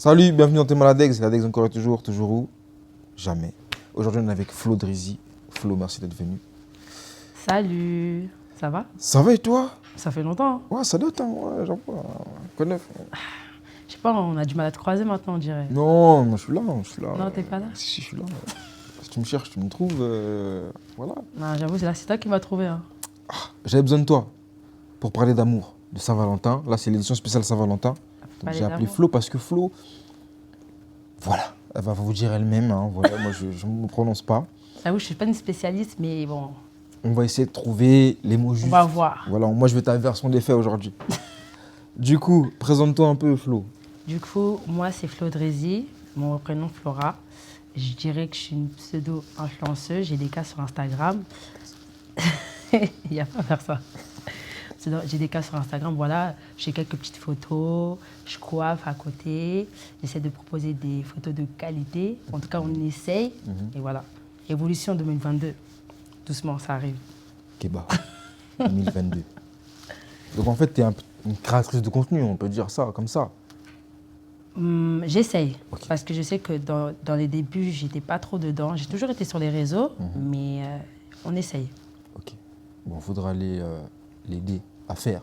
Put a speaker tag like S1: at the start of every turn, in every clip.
S1: Salut, bienvenue dans T'es Maladex. Ladex encore et toujours, toujours où? Jamais. Aujourd'hui, on est avec Flo Drizzy. Flo, merci d'être venu.
S2: Salut, ça va?
S1: Ça va et toi?
S2: Ça fait longtemps.
S1: Ouais, ça date, hein. Ouais, j'en vois. Quoi de neuf?
S2: Je sais pas, on a du mal à te croiser maintenant, on dirait.
S1: Non, moi je suis là, je suis là.
S2: Non, t'es pas là?
S1: Si, je suis là. Si tu me cherches, tu me trouves. Voilà.
S2: Non, j'avoue, c'est toi qui m'as trouvé. Hein.
S1: J'avais besoin de toi pour parler d'amour, de Saint-Valentin. Là, c'est l'édition spéciale Saint-Valentin. Donc,
S2: Parler
S1: j'ai appelé
S2: d'amour.
S1: Flo parce que Flo, voilà, elle va vous dire elle-même. Hein, voilà, moi, je ne me prononce pas.
S2: J'avoue, je suis pas une spécialiste, mais bon,
S1: On va essayer de trouver les mots justes.
S2: on va voir.
S1: Voilà, moi, je veux ta version des faits aujourd'hui. Du coup, présente-toi un peu, Flo.
S2: Du coup, moi, c'est Flo Drizzy, mon prénom Flora. Je dirais que je suis une pseudo-influenceuse. J'ai des cas sur Instagram. Il n'y a pas à faire ça. J'ai des cas sur Instagram, voilà. J'ai quelques petites photos. Je coiffe à côté. J'essaie de proposer des photos de qualité. En tout cas, on essaye. Et voilà. Évolution 2022. Doucement, ça arrive.
S1: Kéba, 2022. Donc, en fait, tu es une créatrice de contenu, on peut dire ça, comme ça.
S2: J'essaye,
S1: Ok.
S2: parce que je sais que dans les débuts, j'étais pas trop dedans. J'ai toujours été sur les réseaux, mais on essaye.
S1: Ok. Bon, il faudra l'aider à faire.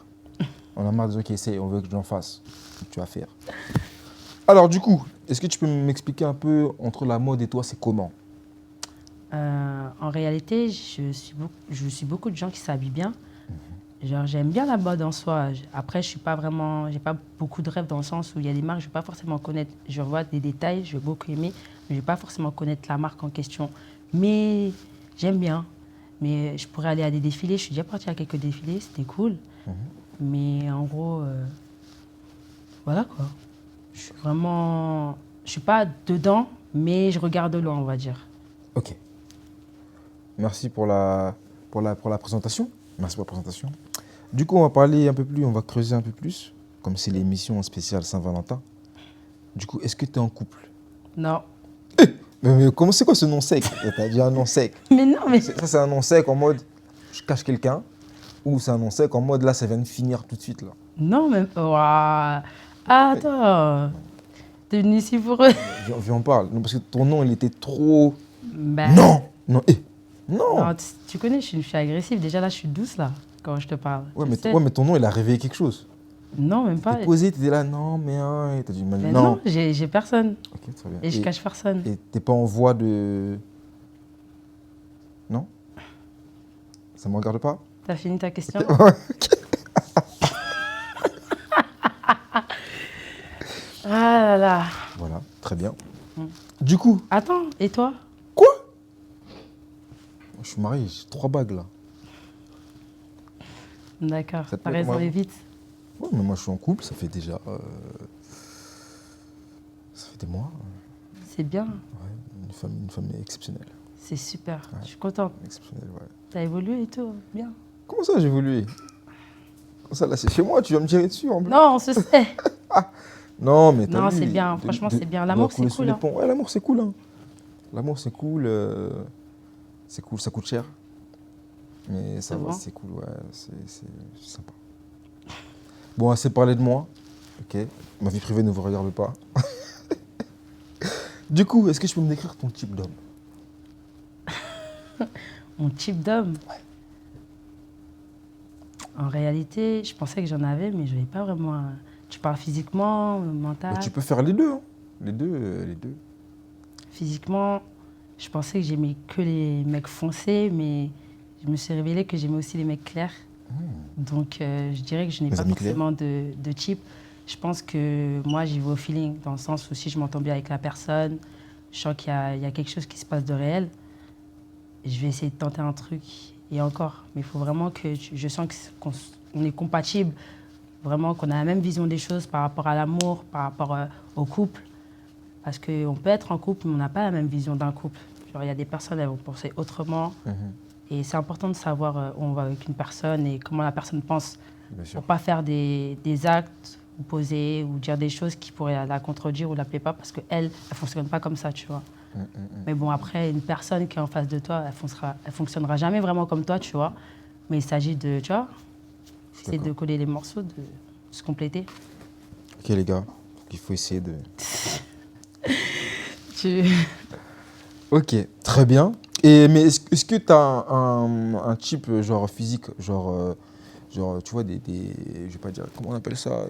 S1: On a marre des gens qui essayent, on veut que j'en fasse. Donc, tu vas faire. Alors, du coup, est-ce que tu peux m'expliquer un peu entre la mode et toi, c'est comment?
S2: En réalité, je suis beaucoup de gens qui s'habillent bien. Genre, j'aime bien la mode en soi. Après, je suis pas vraiment, j'ai pas beaucoup de rêves dans le sens où il y a des marques, je vais pas forcément connaître. Je vois des détails, je vais beaucoup aimer, mais je vais pas forcément connaître la marque en question. Mais j'aime bien. Mais je pourrais aller à des défilés. Je suis déjà partie à quelques défilés, c'était cool. Mais en gros, voilà quoi. Je suis pas dedans, mais je regarde de loin, on va dire.
S1: Ok. Merci pour la présentation. Merci pour la présentation. Du coup, on va parler un peu plus, on va creuser un peu plus, comme c'est l'émission spéciale Saint-Valentin. Du coup, est-ce que tu es en couple?
S2: Non.
S1: Mais comment c'est quoi ce nom sec? T'as dit un nom sec.
S2: Mais non, mais
S1: Ça, c'est un nom sec en mode je cache quelqu'un, ou c'est un nom sec en mode là, ça vient de finir tout de suite là.
S2: non, même. Ouah. Attends. T'es venu ici pour eux.
S1: Viens, on parle. Non, parce que ton nom, il était trop.
S2: Ben,
S1: Non, non, non.
S2: non, tu connais, je suis agressive. Déjà là, je suis douce là, quand je te parle.
S1: Ouais,
S2: Tu
S1: mais,
S2: sais.
S1: ouais, mais ton nom, il a réveillé quelque chose.
S2: Non, même pas.
S1: T'es posé, t'étais là, non, mais hein, et t'as dit,
S2: Mais
S1: non.
S2: non, j'ai personne.
S1: Ok, très bien.
S2: Et je cache personne.
S1: Et t'es pas en voie de. Non? Ça me regarde pas?
S2: T'as fini ta question? Ah là là.
S1: Voilà, très bien. Du coup,
S2: Attends, et toi?
S1: quoi? Je suis marié, j'ai 3 bagues là.
S2: D'accord,
S1: Ça te
S2: t'as
S1: plaît
S2: raison,
S1: comment-
S2: et vite.
S1: Ouais, mais moi je suis en couple, ça fait déjà. Ça fait des mois.
S2: C'est bien,
S1: Ouais, une femme exceptionnelle.
S2: c'est super.
S1: Ouais.
S2: Je suis contente.
S1: Exceptionnelle, ouais.
S2: T'as évolué et tout, bien.
S1: Comment ça j'ai évolué? Comment ça là, c'est chez moi, tu vas me tirer dessus en plus?
S2: Non, on se sait.
S1: Non, mais t'as
S2: Non,
S1: vu,
S2: c'est bien, franchement, c'est bien. L'amour,
S1: doit couler
S2: c'est
S1: sous
S2: cool,
S1: les
S2: hein.
S1: ponts. Ouais, l'amour, c'est cool. Hein. L'amour, c'est cool. C'est cool, ça coûte cher. Mais ça
S2: C'est
S1: va,
S2: bon.
S1: c'est cool, ouais, c'est sympa. Bon, assez parlé de moi. Ok, ma vie privée ne vous regarde pas. Du coup, est-ce que je peux me décrire ton type d'homme?
S2: Mon type d'homme. En réalité, je pensais que j'en avais, mais je n'avais pas vraiment. Tu parles physiquement, mental.
S1: Bah, tu peux faire les deux. Hein. Les deux.
S2: Physiquement, je pensais que j'aimais que les mecs foncés, mais je me suis révélé que j'aimais aussi les mecs clairs. Donc, je dirais que je n'ai
S1: Les
S2: pas
S1: amis clairs.
S2: forcément de type. Je pense que moi, j'y vais au feeling, dans le sens où si je m'entends bien avec la personne, je sens qu'il y a quelque chose qui se passe de réel, je vais essayer de tenter un truc. Et encore, mais il faut vraiment que je sens qu'on est compatible, vraiment qu'on a la même vision des choses par rapport à l'amour, par rapport au couple. Parce qu'on peut être en couple, mais on n'a pas la même vision d'un couple. Genre, il y a des personnes, elles vont penser autrement. Et c'est important de savoir où on va avec une personne et comment la personne pense.
S1: Bien sûr.
S2: Pour ne pas faire des actes opposés ou dire des choses qui pourraient la contredire ou la plaire pas parce qu'elle, elle ne fonctionne pas comme ça, tu vois. Mais bon, après, une personne qui est en face de toi, elle fonctionnera jamais vraiment comme toi, tu vois. Mais il s'agit de, tu vois, c'est de coller les morceaux, de se compléter.
S1: Ok les gars, il faut essayer de...
S2: Tu...
S1: Ok, très bien. Mais est-ce que tu as un type genre physique, genre tu vois, je vais pas dire, comment on appelle ça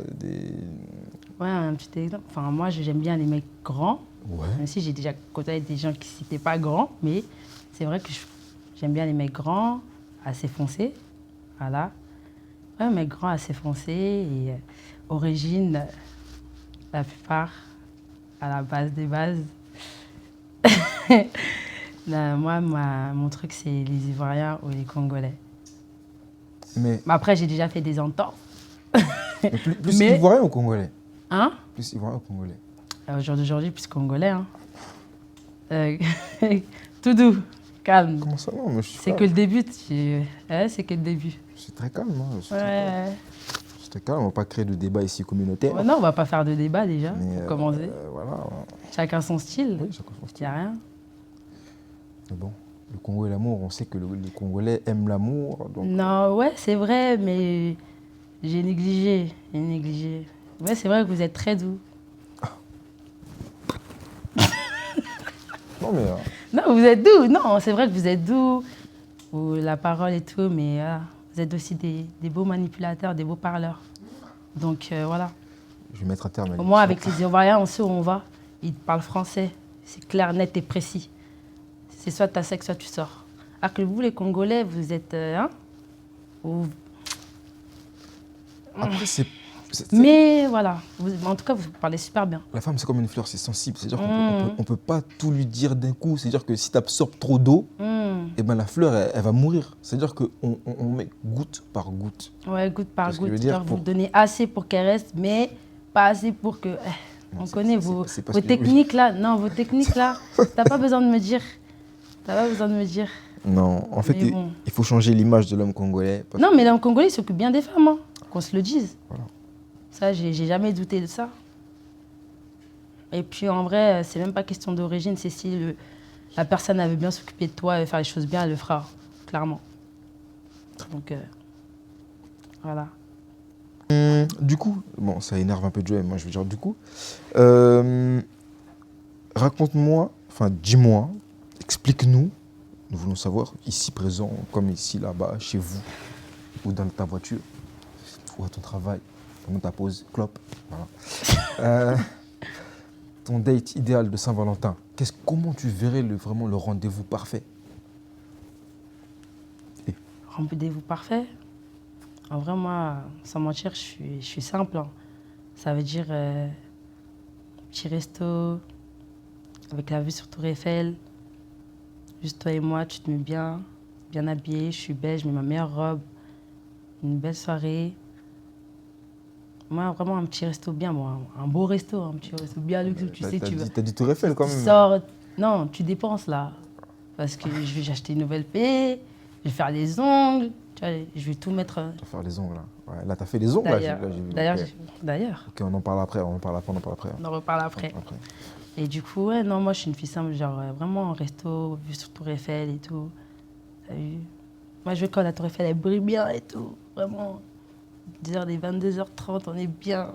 S2: Ouais, un petit exemple. Enfin, moi, j'aime bien les mecs grands.
S1: Ouais.
S2: Même si j'ai déjà côtoyé des gens qui n'étaient pas grands, mais c'est vrai que j'aime bien les mecs grands, assez foncés. Voilà. Ouais, mecs grands, assez foncés et origine, la plupart, à la base des bases. Là, moi, mon truc, c'est les Ivoiriens ou les Congolais.
S1: Mais
S2: Mais après, j'ai déjà fait des entorses.
S1: plus
S2: Mais-
S1: ivoirien ou congolais?
S2: Hein?
S1: Plus ivoirien ou congolais?
S2: Au jour d'aujourd'hui, plus Congolais. Hein. Euh, tout doux, calme.
S1: Comment ça, non, mais je suis
S2: C'est
S1: calme.
S2: que le début. C'est que le début.
S1: Je suis très calme, hein, je suis très calme.
S2: Ouais.
S1: Je suis très calme, on va pas créer de débat ici communautaire.
S2: Ouais, non, on va pas faire de débat déjà,
S1: Mais,
S2: pour commencer.
S1: voilà.
S2: Chacun son style.
S1: Oui, chacun son
S2: Il
S1: style.
S2: n'y a rien.
S1: Mais bon, le Congo et l'amour, on sait que les Congolais aiment l'amour. Donc...
S2: Non, ouais, c'est vrai, mais j'ai négligé. J'ai négligé. Ouais, c'est vrai que vous êtes très doux.
S1: Non, mais
S2: Non, vous êtes doux. Non, c'est vrai que vous êtes doux. Ou la parole et tout, mais vous êtes aussi des beaux manipulateurs, des beaux parleurs. Donc voilà.
S1: je vais mettre un terme à
S2: Au moins,
S1: l'émission.
S2: avec les Ivoiriens, on sait où on va. Ils parlent français. C'est clair, net et précis. C'est soit tu as sexe, soit tu sors. Alors que vous, les Congolais, vous êtes...
S1: Après,
S2: Mais voilà. En tout cas, vous parlez super bien.
S1: la femme, c'est comme une fleur, c'est sensible. C'est-à-dire qu'on peut pas tout lui dire d'un coup. C'est-à-dire que si tu absorbes trop d'eau, eh ben, la fleur, elle va mourir. C'est-à-dire qu'on met goutte par goutte.
S2: Ouais, goutte par
S1: C'est ce que je
S2: goutte.
S1: veux dire,
S2: Genre,
S1: pour-
S2: vous donnez assez pour qu'elle reste, mais pas assez pour que...
S1: Non,
S2: on
S1: c'est-
S2: connaît
S1: c'est-
S2: vos,
S1: c'est pas
S2: vos
S1: ce que je voulais-
S2: techniques là. Non, vos techniques là, t'as pas besoin de me dire. T'as pas besoin de me dire.
S1: Non, en fait,
S2: Mais bon.
S1: il faut changer l'image de l'homme congolais. parce
S2: Non, mais l'homme congolais il s'occupe bien des femmes, hein, qu'on se le dise.
S1: Voilà.
S2: Ça, j'ai jamais douté de ça. Et puis en vrai, c'est même pas question d'origine, c'est si la personne elle veut bien s'occuper de toi et faire les choses bien, elle le fera, clairement. Donc voilà.
S1: Du coup, bon, ça énerve un peu Joe, moi je veux dire du coup. Raconte-moi, enfin dis-moi, explique-nous, nous voulons savoir, ici présent, comme ici, là-bas, chez vous, ou dans ta voiture, ou à ton travail, pendant ta pause, clope, voilà. Ton date idéal de Saint-Valentin, comment tu verrais vraiment le rendez-vous parfait?
S2: Rendez-vous parfait. En vrai, moi, sans mentir, je suis simple. Hein. Ça veut dire petit resto, avec la vue sur Tour Eiffel. Juste toi et moi, tu te mets bien, bien habillée. Je suis belle, je mets ma meilleure robe. Une belle soirée. Moi, vraiment un petit resto bien, moi. Un beau resto, un petit resto bien luxe où tu sais, tu vas.
S1: T'as dit Tour Eiffel quand
S2: Tu
S1: même.
S2: sors. Non, tu dépenses là. Parce que je vais acheter une nouvelle paix, je vais faire les ongles. Tu vois, je vais tout mettre.
S1: Tu vas faire les ongles là. Ouais, là, t'as fait les ongles là, j'ai vu.
S2: D'ailleurs,
S1: Ok.
S2: d'ailleurs,
S1: Ok, on en parle après, on en parle après.
S2: on en reparle après. Et du coup, ouais, non, moi, je suis une fille simple, genre vraiment un resto, vue sur Tour Eiffel et tout. T'as vu? Moi, je veux quand la Tour Eiffel, elle brille bien et tout. Vraiment, 10h, des 22h30, on est bien.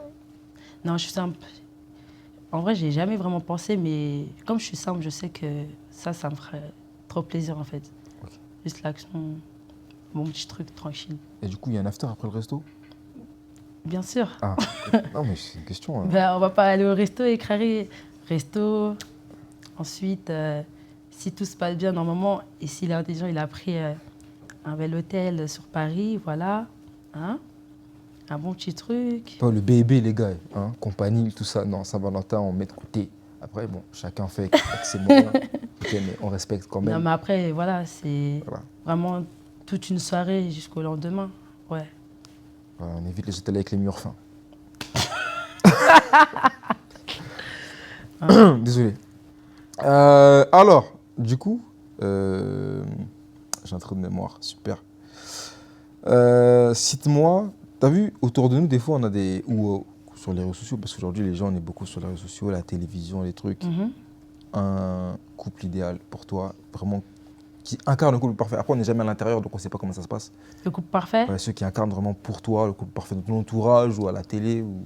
S2: Non, je suis simple. En vrai, j'ai jamais vraiment pensé, mais comme je suis simple, je sais que ça me ferait trop plaisir, en fait.
S1: Ok.
S2: Juste l'action, mon petit truc tranquille.
S1: Et du coup, il y a un after après le resto?
S2: Bien sûr.
S1: Ah, non, mais c'est une question. Hein.
S2: Ben, on va pas aller au resto et créer resto. Ensuite, si tout se passe bien normalement, et si l'un des gens il a pris un bel hôtel sur Paris, voilà, hein, un bon petit truc.
S1: Pas le bébé, les gars, hein, compagnie, tout ça. Non, Saint-Valentin, on met de côté. Après, bon, chacun fait avec ses moyens. Ok, mais on respecte quand
S2: Non,
S1: même.
S2: mais après, voilà, c'est
S1: Voilà.
S2: vraiment toute une soirée jusqu'au lendemain. Ouais.
S1: Voilà, on évite les hôtels avec les murs fins. Désolé. Alors, du coup, j'ai un trou de mémoire, super. Cite-moi, t'as vu, autour de nous, des fois, on a des... Ou sur les réseaux sociaux, parce qu'aujourd'hui, les gens, on est beaucoup sur les réseaux sociaux, la télévision, les trucs.
S2: Mhm.
S1: Un couple idéal pour toi, vraiment, qui incarne le couple parfait. Après, on n'est jamais à l'intérieur, donc on ne sait pas comment ça se passe.
S2: Le couple parfait.
S1: Ouais, ceux qui incarnent vraiment pour toi le couple parfait dans ton entourage ou à la télé. Ou...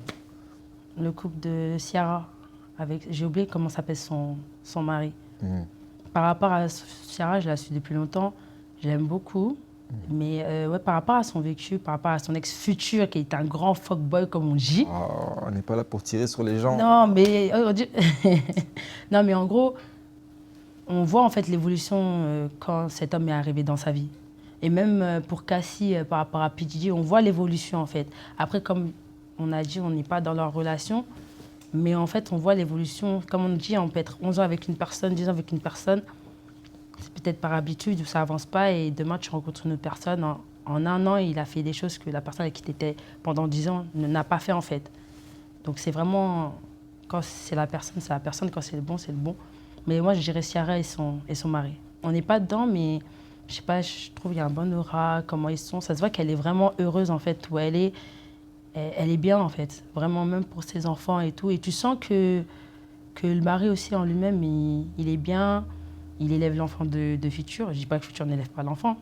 S2: le couple de Ciara. J'ai oublié comment s'appelle son mari. Par rapport à Ciara, je la suis depuis longtemps. Je l'aime beaucoup. Mais ouais, par rapport à son vécu, par rapport à son ex futur, qui est un grand fuckboy, comme on dit.
S1: Oh, on n'est pas là pour tirer sur les gens.
S2: Non, mais, non, mais en gros, on voit en fait l'évolution quand cet homme est arrivé dans sa vie. Et même pour Cassie, par rapport à P. Diddy, on voit l'évolution en fait. Après, comme on a dit, on n'est pas dans leur relation. Mais en fait, on voit l'évolution. Comme on dit, on peut être 11 ans avec une personne, 10 ans avec une personne. C'est peut-être par habitude où ça avance pas. Et demain, tu rencontres une autre personne. En un an, il a fait des choses que la personne avec qui tu étais pendant 10 ans n'a pas fait en fait. Donc c'est vraiment, quand c'est la personne, c'est la personne. Quand c'est le bon, c'est le bon. Mais moi, je dirais Ciara et son mari. On n'est pas dedans, mais je sais pas, je trouve qu'il y a un bon aura, comment ils sont. Ça se voit qu'elle est vraiment heureuse en fait, où elle est. Elle est bien en fait, vraiment même pour ses enfants et tout. Et tu sens que le mari aussi en lui-même, il est bien, il élève l'enfant de futur. Je dis pas que futur n'élève pas l'enfant,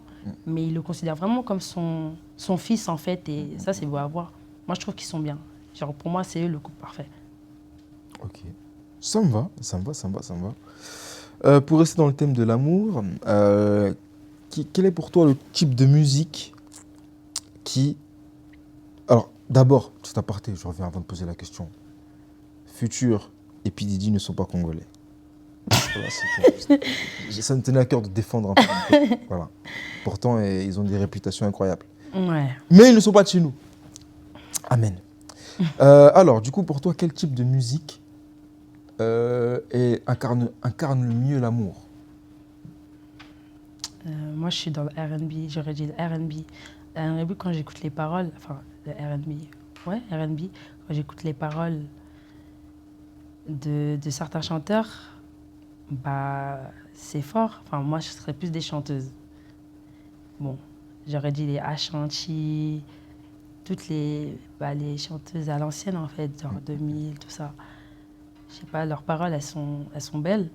S2: mais il le considère vraiment comme son fils en fait. Et ça, c'est beau à voir. Moi, je trouve qu'ils sont bien. Genre, pour moi, c'est eux le couple parfait.
S1: Ok, ça me va, ça me va, ça me va, ça me va. Pour rester dans le thème de l'amour, quel est pour toi le type de musique qui... Alors, d'abord, petit aparté, je reviens avant de poser la question. Futur et P. Diddy ne sont pas congolais. Voilà, ça me tenait à cœur de défendre un peu. Voilà. Pourtant, ils ont des réputations incroyables.
S2: Ouais.
S1: Mais ils ne sont pas de chez nous. Amen. Alors, du coup, pour toi, quel type de musique incarne le mieux l'amour?
S2: Moi, je suis dans le R&B, j'aurais dit le R&B. Le R&B, quand j'écoute les paroles, enfin, le R&B, ouais, R&B, quand j'écoute les paroles de certains chanteurs, bah, c'est fort. Enfin, moi, je serais plus des chanteuses. Bon, j'aurais dit les Ashanti, toutes les chanteuses à l'ancienne, en fait, genre 2000, tout ça. Je sais pas, leurs paroles, elles sont belles.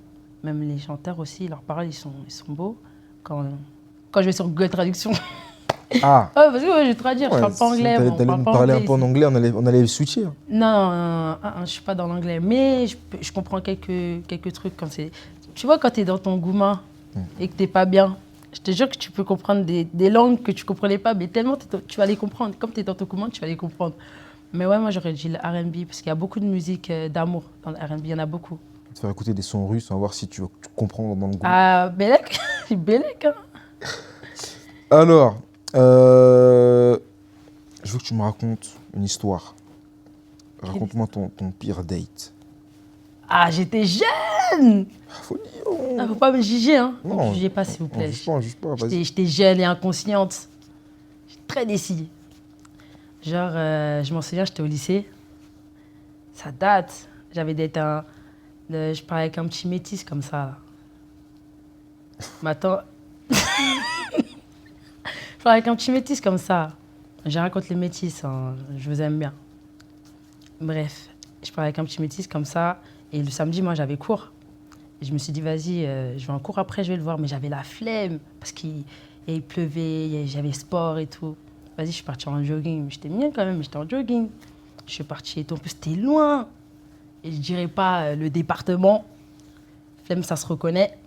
S2: Même les chanteurs aussi, leurs paroles, ils sont beaux. Quand je vais sur Google Traduction.
S1: Ah,
S2: Parce que ouais, je vais traduire, je
S1: ouais,
S2: parle pas anglais.
S1: t'allais
S2: On parle
S1: me
S2: pas
S1: parler
S2: anglais
S1: un peu en
S2: ici.
S1: anglais, on allait switcher.
S2: Non, je suis pas dans l'anglais. Mais je comprends quelques trucs quand c'est... Tu vois, quand tu es dans ton gourmand et que tu n'es pas bien, je te jure que tu peux comprendre des langues que tu comprenais pas, mais tellement tu vas les comprendre. Comme tu es dans ton gourmand, tu vas les comprendre. Mais ouais, moi, j'aurais dit le R&B, parce qu'il y a beaucoup de musique d'amour dans le R&B, il y en a beaucoup.
S1: Je vais te faire écouter des sons russes, on va voir si tu comprends dans le groupe.
S2: Ah, Belek, Belek, hein.
S1: Alors, je veux que tu me racontes une histoire. Raconte-moi ton pire date.
S2: Ah, j'étais jeune.
S1: Faut dire.
S2: Ah, faut pas me juger, hein. Ne
S1: Non,
S2: me jugez pas, s'il vous plaît.
S1: on juge pas, vas-y.
S2: J'étais jeune et inconsciente. J'étais très décidée. Genre, je m'en souviens, j'étais au lycée. Ça date. J'avais je parlais avec un petit métis comme ça. Là. Mais attends. Je parlais avec un petit métis comme ça. J'ai rien contre les métis, hein. Je vous aime bien. Bref, je parlais avec un petit métis comme ça. Et le samedi, moi, j'avais cours. Et je me suis dit, vas-y, je vais en cours après, je vais le voir. Mais j'avais la flemme parce qu'il pleuvait, j'avais sport et tout. Vas-y, je suis partie en jogging. J'étais bien quand même, j'étais en jogging. Je suis partie et tout. En plus, c'était loin. Et je dirais pas le département. Flemme, ça se reconnaît.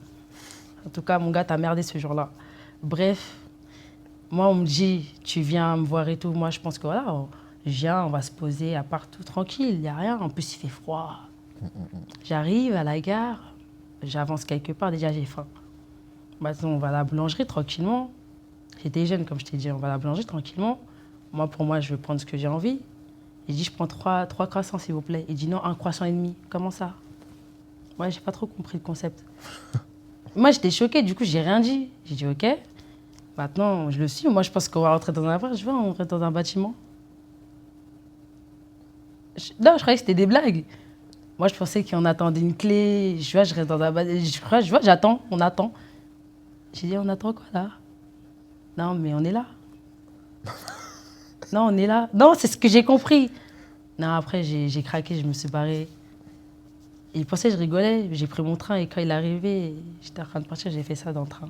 S2: En tout cas, mon gars, t'as merdé ce jour-là. Bref, moi, on me dit, tu viens me voir et tout. Moi, je pense que voilà, je viens, on va se poser à part tout tranquille, il n'y a rien. En plus, il fait froid. J'arrive à la gare, j'avance quelque part, déjà j'ai faim. Maintenant, on va à la boulangerie tranquillement. J'étais jeune, comme je t'ai dit, on va à la boulangerie tranquillement. Moi, pour moi, je vais prendre ce que j'ai envie. Il dit, je prends trois croissants, s'il vous plaît. Il dit, non, un croissant et demi. Comment ça? Moi, j'ai pas trop compris le concept. Moi, j'étais choquée, du coup, j'ai rien dit. J'ai dit, OK. Maintenant, je le suis. Moi, je pense qu'on va rentrer dans un bar. Je vais rentrer dans un bâtiment. Non, je croyais que c'était des blagues. Moi, je pensais qu'on attendait une clé. Je reste dans un bâtiment. Je vois, j'attends, on attend. J'ai dit, on attend quoi, là? Non, mais on est là. Non, on est là. Non, c'est ce que j'ai compris. Non, après, j'ai craqué, je me suis barrée. Et il pensait que je rigolais. J'ai pris mon train et quand il est arrivé, j'étais en train de partir, j'ai fait ça dans le train.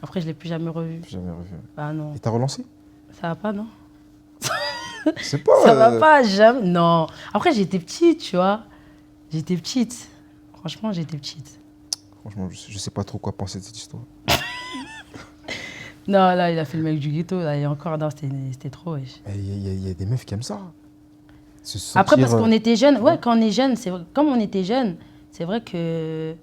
S2: Après, je ne l'ai plus jamais revu.
S1: Jamais revu.
S2: Ah non.
S1: Et t'as relancé?
S2: Ça va pas, non?
S1: C'est pas...
S2: Ça va pas, jamais. Non. Après, j'étais petite, tu vois. J'étais petite. Franchement, j'étais petite.
S1: Franchement, je sais pas trop quoi penser de cette histoire.
S2: Non, là, il a fait le mec du ghetto. Là, et encore, non, c'était trop, wesh.
S1: Il y a des meufs qui aiment ça. Se
S2: Après,
S1: sentir,
S2: parce qu'on était jeunes. Ouais, quand on est jeune, comme on était jeunes, c'est vrai que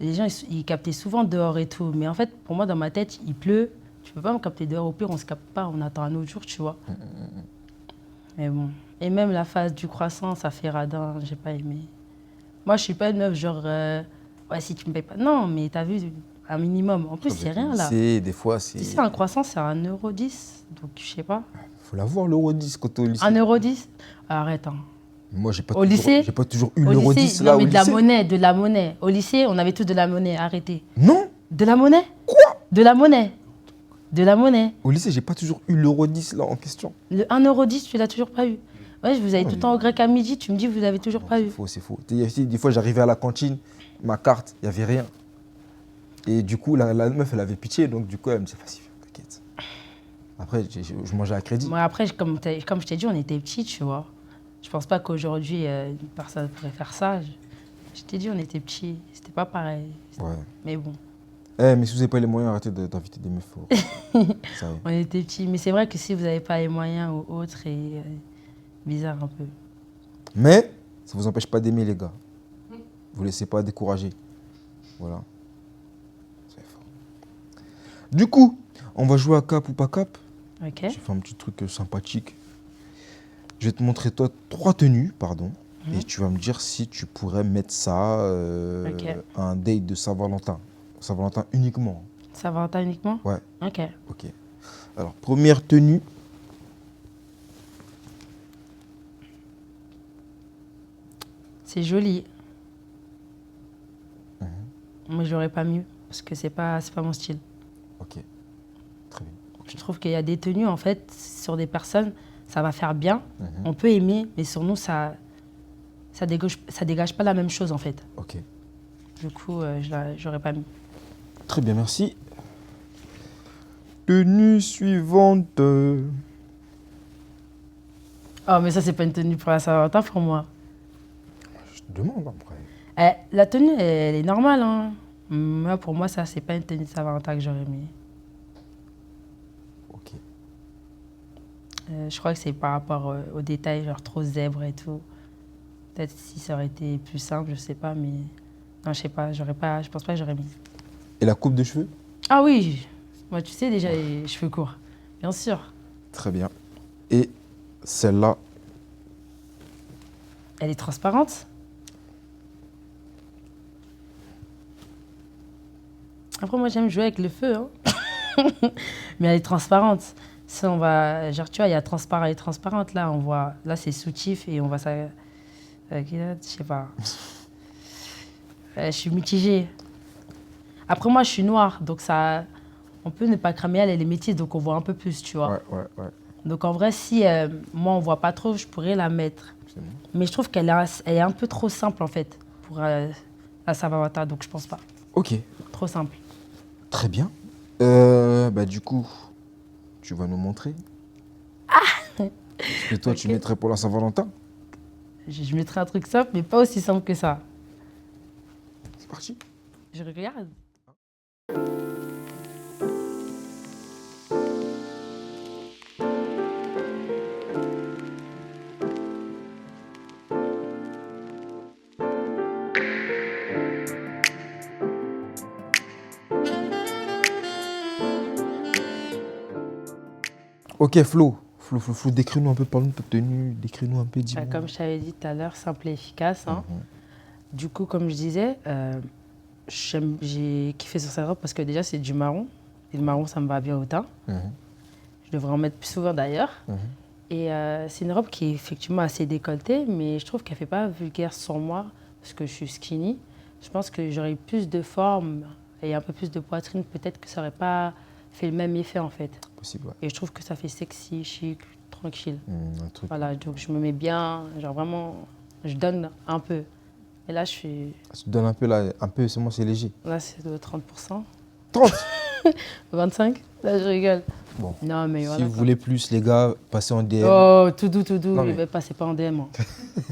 S2: les gens, ils captaient souvent dehors et tout. Mais en fait, pour moi, dans ma tête, il pleut. Tu peux pas me capter dehors. Au pire, on se capte pas. On attend un autre jour, tu vois. Mais bon. Et même la phase du croissant, ça fait radin. J'ai pas aimé. Moi, je suis pas une meuf genre... ouais, si tu me payes pas... Non, mais t'as vu, un minimum. En plus, c'est rien, là.
S1: Des fois, c'est...
S2: Tu sais, un croissant, c'est 1,10 €. Donc, je sais pas.
S1: Faut l'avoir, l'euro 10 quand t'es au lycée.
S2: 1,10 €. Arrête, hein.
S1: Moi, j'ai
S2: Au lycée,
S1: pas toujours eu
S2: au
S1: l'euro
S2: lycée,
S1: 10
S2: non,
S1: là
S2: mais
S1: au lycée.
S2: de la monnaie. Au lycée, on avait tous de la monnaie. Arrêtez.
S1: Non,
S2: De la monnaie? Quoi? De la monnaie. De la monnaie.
S1: au lycée, j'ai pas toujours eu l'euro 10 là en question.
S2: Le 1,10 €, tu l'as toujours pas eu. Ouais, je vous avais
S1: Non,
S2: tout le temps au grec à midi. Tu me dis, vous avez toujours pas eu.
S1: C'est faux. Des fois, j'arrivais à la cantine, ma carte, il y avait rien. Et du coup, la meuf, elle avait pitié, donc du coup, elle me disait, vas-y, t'inquiète. Après, je mangeais à crédit.
S2: Moi, après, comme je t'ai dit, on était petits, tu vois. Je pense pas qu'aujourd'hui, une personne pourrait faire ça. Je t'ai dit, on était petits. C'était pas pareil.
S1: Ouais.
S2: Mais bon,
S1: Mais si vous n'avez pas les moyens, arrêtez d'inviter des meufs. Ça y est.
S2: on était petits. Mais c'est vrai que si vous n'avez pas les moyens ou autre, et bizarre un peu.
S1: Mais ça ne vous empêche pas d'aimer les gars. Vous ne laissez pas décourager. Voilà. C'est fort. Du coup, on va jouer à cap ou pas cap.
S2: Ok.
S1: J'ai fait un petit truc sympathique. Je vais te montrer toi 3 tenues, pardon. Et tu vas me dire si tu pourrais mettre ça
S2: Ok.
S1: à un date de Saint-Valentin. Saint-Valentin uniquement.
S2: Saint-Valentin uniquement?
S1: Ouais.
S2: Ok.
S1: Ok. Alors, première tenue.
S2: C'est joli. Mais j'aurais pas mieux. Parce que c'est pas mon style.
S1: Ok. Très bien.
S2: Je trouve qu'il y a des tenues, en fait, sur des personnes, ça va faire bien. On peut aimer, mais sur nous, ça dégage pas la même chose, en fait.
S1: Ok.
S2: Du coup, j'aurais pas mis.
S1: Très bien, merci. Tenue suivante.
S2: Oh, mais ça, c'est pas une tenue pour la Saint-Valentin pour moi.
S1: Je te demande après.
S2: La tenue, elle est normale, hein. Moi, pour moi, ça, c'est pas une tenue de Saint-Valentin que j'aurais mis.
S1: Ok.
S2: Je crois que c'est par rapport aux détails, genre trop zèbre et tout. Peut-être si ça aurait été plus simple, je sais pas, mais... Non, je sais pas, je pense pas que j'aurais mis.
S1: Et la coupe de cheveux?
S2: Ah oui, moi, tu sais, déjà, les cheveux courts. Bien sûr.
S1: Très bien. Et celle-là?
S2: Elle est transparente. Après, moi, j'aime jouer avec le feu, hein. Mais elle est transparente. Si on va... Genre, tu vois, il y a transparent et transparente. Là, on voit... Là, c'est soutif et on voit ça... je sais pas. Je suis mitigée. Après, moi, je suis noire, donc ça... On peut ne pas cramer, elle est métisse, donc on voit un peu plus, tu vois.
S1: Ouais.
S2: Donc, en vrai, si moi, on voit pas trop, je pourrais la mettre.
S1: C'est bon.
S2: Mais je trouve elle est un peu trop simple, en fait, pour la Saint-Valentin, donc je pense pas.
S1: Ok.
S2: Trop simple.
S1: Très bien. Du coup, tu vas nous montrer. Ce que toi, tu
S2: Ok.
S1: mettrais pour la Saint-Valentin.
S2: Je mettrais un truc simple, mais pas aussi simple que ça.
S1: C'est parti.
S2: Je regarde.
S1: Ok, Flo, décris-nous un peu, parle-nous de ta tenue, décris-nous un peu, dis-moi.
S2: Comme je t'avais dit tout à l'heure, simple et efficace, hein. Du coup, comme je disais, j'ai kiffé sur cette robe parce que déjà, c'est du marron. Et le marron, ça me va bien au teint. Je devrais en mettre plus souvent d'ailleurs. Et c'est une robe qui est effectivement assez décolletée, mais je trouve qu'elle ne fait pas vulgaire sur moi parce que je suis skinny. Je pense que j'aurais eu plus de forme et un peu plus de poitrine. Peut-être que ça n'aurait pas fait le même effet en fait.
S1: Possible, ouais.
S2: Et je trouve que ça fait sexy, chic, tranquille.
S1: Un truc.
S2: Voilà, donc je me mets bien, genre vraiment, je donne un peu. Et là, je suis...
S1: Tu te donnes un peu là, c'est léger.
S2: Là, c'est de 30%.
S1: 30.
S2: 25? Là, je rigole.
S1: Bon.
S2: Non, mais
S1: Si
S2: voilà.
S1: vous voulez plus, les gars, passez en DM.
S2: Oh, tout doux.
S1: Non, mais-
S2: C'est pas en DM.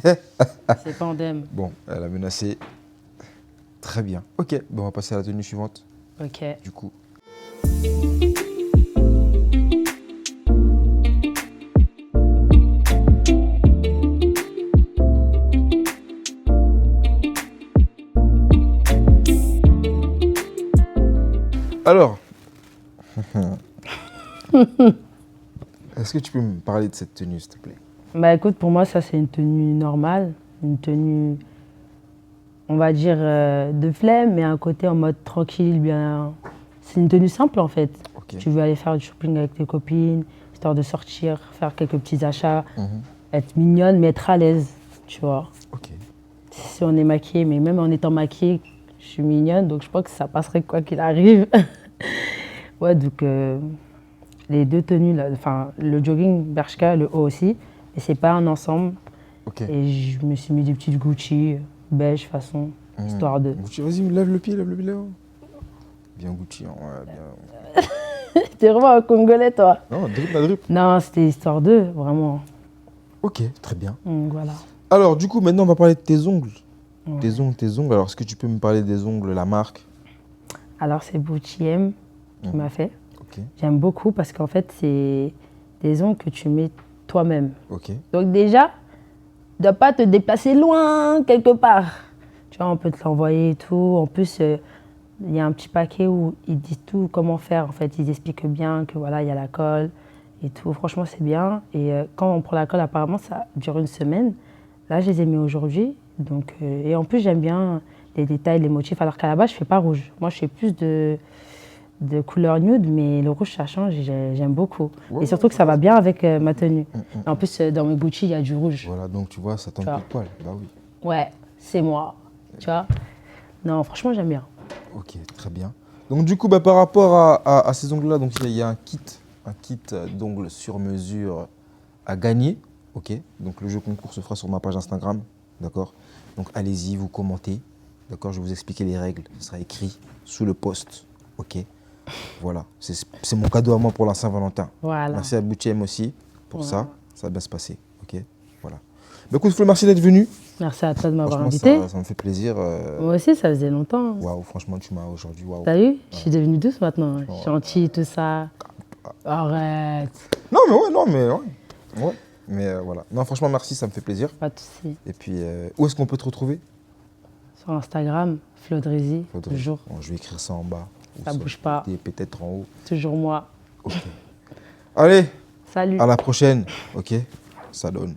S2: C'est pas en DM.
S1: Bon, elle a menacé. Très bien. Ok, bon, on va passer à la tenue suivante,
S2: Ok.
S1: du coup. Alors, est-ce que tu peux me parler de cette tenue, s'il te plaît?
S2: Bah écoute, pour moi, ça, c'est une tenue normale. Une tenue, on va dire, de flemme, mais un côté en mode tranquille, bien. C'est une tenue simple, en fait.
S1: Ok.
S2: Tu veux aller faire du shopping avec tes copines, histoire de sortir, faire quelques petits achats,
S1: Mhm.
S2: être mignonne, mais être à l'aise, tu vois.
S1: Ok.
S2: Si on est maquillée, mais même en étant maquillée, je suis mignonne, donc je pense que ça passerait quoi qu'il arrive. Ouais, donc les deux tenues, là, enfin le jogging Bershka, le haut aussi, mais c'est pas un ensemble.
S1: Ok.
S2: Et je me suis mis des petites Gucci beige façon, histoire de.
S1: Gucci, vas-y, lève le pied là. Bien Gucci, hein, ouais, bien.
S2: T'es vraiment un Congolais, toi.
S1: Non, drip, la drip.
S2: Non, c'était histoire de, vraiment.
S1: Ok, très bien.
S2: Donc, voilà.
S1: Alors, du coup, maintenant, on va parler de tes ongles.
S2: Ouais.
S1: Tes ongles. Alors, est-ce que tu peux me parler des ongles, la marque?
S2: Alors c'est Gucci M qui m'a fait.
S1: Ok.
S2: J'aime beaucoup parce qu'en fait, c'est des ongles que tu mets toi-même.
S1: Ok.
S2: Donc déjà, tu ne dois pas te déplacer loin, quelque part. Tu vois, on peut te l'envoyer et tout. En plus, il y a un petit paquet où ils disent tout comment faire. En fait, ils expliquent bien que voilà, il y a la colle et tout. Franchement, c'est bien. Et quand on prend la colle, apparemment, ça dure une semaine. Là, je les ai mis aujourd'hui. Donc, et en plus, j'aime bien les détails, les motifs. Alors qu'à la base, je ne fais pas rouge. Moi, je fais plus de couleur nude, mais le rouge, ça change et j'aime beaucoup.
S1: Ouais,
S2: et surtout que ça va bien avec ma tenue.
S1: Mm.
S2: En plus, dans mes Gucci, il y a du rouge.
S1: Voilà, donc tu vois, ça tombe
S2: Tu vois.
S1: pile poil. Bah oui.
S2: Ouais, c'est moi. Tu vois. Non, franchement, j'aime bien.
S1: Ok, très bien. Donc du coup, bah, par rapport à ces ongles-là, donc il y a un kit d'ongles sur mesure à gagner. Ok. Donc le jeu concours se fera sur ma page Instagram, d'accord. Donc allez-y, vous commentez, d'accord. Je vais vous expliquer les règles. Ce sera écrit sous le post, ok. Voilà, c'est mon cadeau à moi pour la Saint-Valentin.
S2: Voilà.
S1: Merci à Boutiem aussi pour
S2: Voilà.
S1: ça va bien se passer, ok. Voilà. Bah, écoute, Flo, merci d'être venu.
S2: Merci à toi de m'avoir
S1: Franchement,
S2: invité.
S1: ça me fait plaisir.
S2: Moi aussi, ça faisait longtemps.
S1: Waouh, franchement, tu m'as aujourd'hui, waouh.
S2: T'as vu? Je suis devenue douce maintenant.
S1: Ouais.
S2: Gentille, tout ça. Arrête.
S1: Non, mais ouais, non, mais ouais. Ouais. Mais voilà. Non, franchement, merci, ça me fait plaisir.
S2: Pas de soucis.
S1: Et puis, où est-ce qu'on peut te retrouver?
S2: Sur Instagram, Flo Drizzy,
S1: Faudrait-
S2: toujours.
S1: Bon, je vais écrire ça en bas. Ou
S2: Ça bouge pas.
S1: Et peut-être en haut.
S2: Toujours moi.
S1: Ok. Allez,
S2: Salut.
S1: à la prochaine. Ok. Ça donne.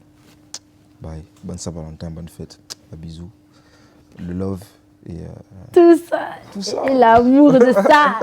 S1: Bye. Bonne Saint-Valentin, bonne fête. Un bisou. Le love et
S2: Tout ça.
S1: tout ça.
S2: Et l'amour de ça.